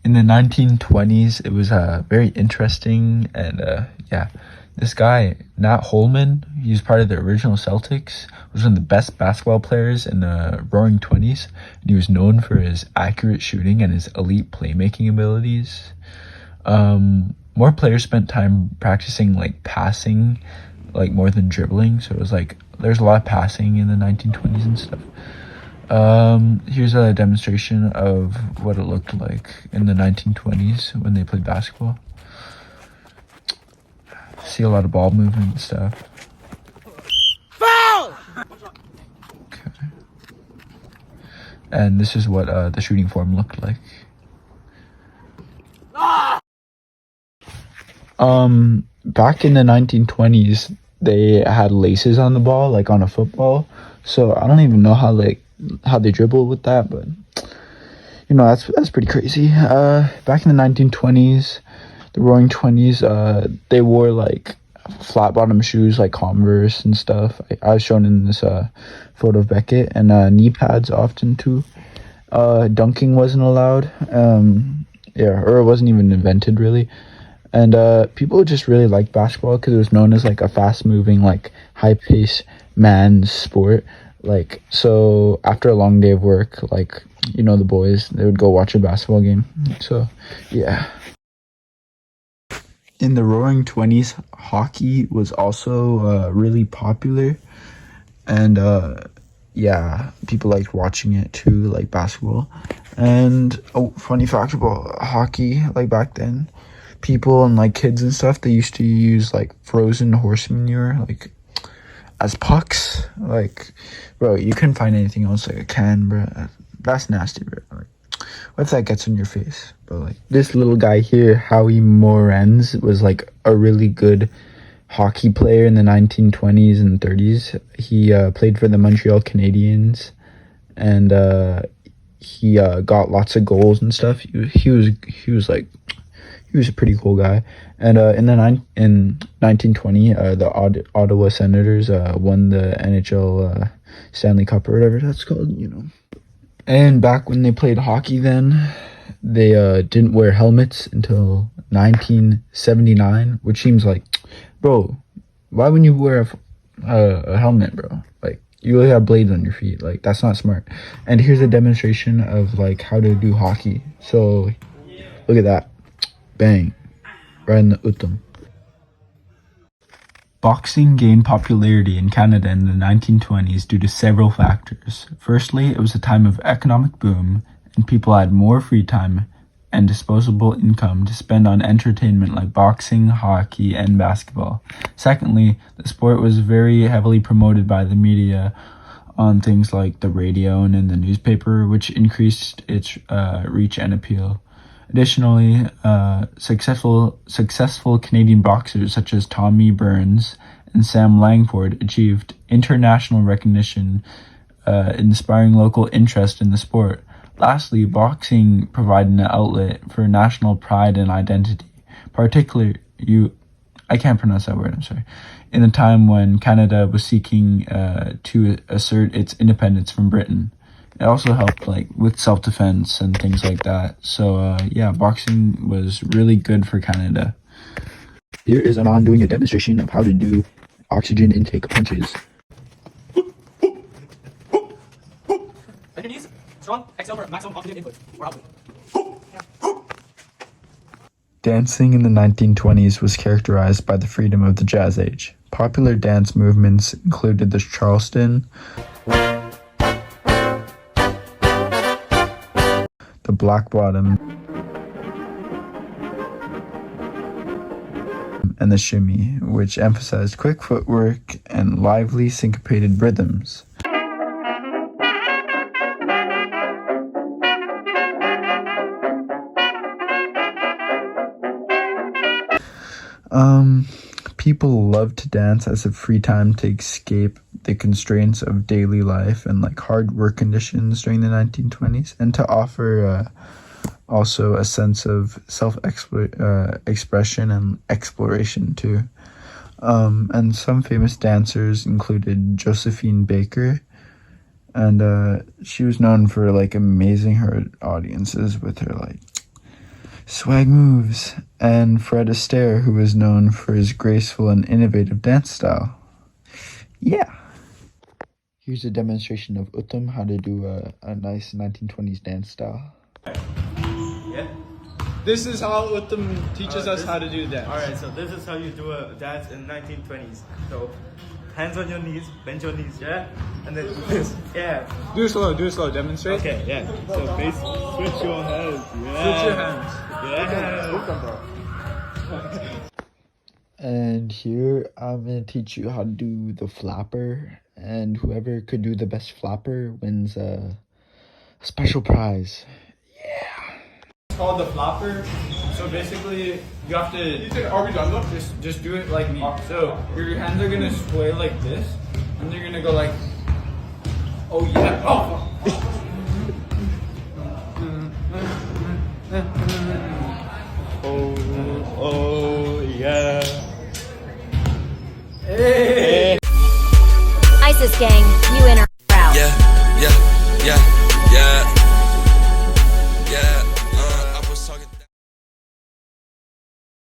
in the 1920s, it was very interesting. And yeah, this guy, Nat Holman, he's part of the original Celtics, was one of the best basketball players in the Roaring Twenties. And he was known for his accurate shooting and his elite playmaking abilities. More players spent time practicing like passing, like more than dribbling. So it was like there's a lot of passing in the 1920s and stuff. Here's a demonstration of what it looked like in the 1920s when they played basketball. See a lot of ball movement and stuff. Foul! Okay. And this is what the shooting form looked like. Back in the 1920s, they had laces on the ball, like on a football. So I don't even know how they dribble with that, but you know, that's pretty crazy. Back in the 1920s, the Roaring Twenties, they wore like flat bottom shoes like Converse and stuff. I was shown in this photo of Beckett, and knee pads often too. Dunking wasn't allowed. Yeah, or it wasn't even invented really. And people just really liked basketball because it was known as like a fast-moving, like high-paced man's sport. Like, so after a long day of work, like, you know, the boys, they would go watch a basketball game. So yeah. In the Roaring Twenties, hockey was also really popular, and yeah, people liked watching it too, like basketball. And oh, funny fact about hockey, like back then, people and like kids and stuff, they used to use like frozen horse manure like as pucks. Like, bro, you couldn't find anything else like a can, bro. That's nasty, bro. Like, what if that gets on your face? But like this little guy here, Howie Morenz, was like a really good hockey player in the 1920s and 30s. He played for the Montreal Canadiens, and he got lots of goals and stuff. He was a pretty cool guy. And in 1920, the Ottawa Senators won the NHL Stanley Cup or whatever that's called, you know. And back when they played hockey, then they didn't wear helmets until 1979, which seems like, bro, why wouldn't you wear a helmet, bro? Like, you really have blades on your feet. Like, that's not smart. And here's a demonstration of like how to do hockey. So look at that. Bang. Right in the uttam. Boxing gained popularity in Canada in the 1920s due to several factors. Firstly, it was a time of economic boom, and people had more free time and disposable income to spend on entertainment like boxing, hockey, and basketball. Secondly, the sport was very heavily promoted by the media on things like the radio and in the newspaper, which increased its reach and appeal. Additionally, successful Canadian boxers such as Tommy Burns and Sam Langford achieved international recognition, inspiring local interest in the sport. Lastly, boxing provided an outlet for national pride and identity, particularly I can't pronounce that word, I'm sorry, in a time when Canada was seeking to assert its independence from Britain. It also helped like with self-defense and things like that. So yeah, boxing was really good for Canada. Here is Aman doing a demonstration of how to do oxygen intake punches. Bend your knees, strong, exhale for maximum oxygen input or output. Dancing in the 1920s was characterized by the freedom of the Jazz Age. Popular dance movements included the Charleston, the Black Bottom, and the Shimmy, which emphasized quick footwork and lively syncopated rhythms. People loved to dance as a free time to escape the constraints of daily life and like hard work conditions during the 1920s, and to offer also a sense of expression and exploration too. And some famous dancers included Josephine Baker, and she was known for like amazing her audiences with her like swag moves, and Fred Astaire, who is known for his graceful and innovative dance style. Yeah. Here's a demonstration of Uttam, how to do a nice 1920s dance style. Yeah. This is how Uttam teaches us how to do dance. Alright, so this is how you do a dance in 1920s. So, hands on your knees, bend your knees, yeah? And then this, yeah. Do it slow, demonstrate. Okay, yeah. So, face, switch your hands. Yeah. Switch your hands. Yeah. And here I'm gonna teach you how to do the flapper, and whoever could do the best flapper wins a special prize. It's called the flapper. So basically, you have to. Are we done though? Just do it like me. So your hands are gonna sway like this, and you're gonna go like. Oh yeah! Oh. Oh, yeah. Hey. ISIS gang, you in or out? Yeah, yeah, yeah, yeah.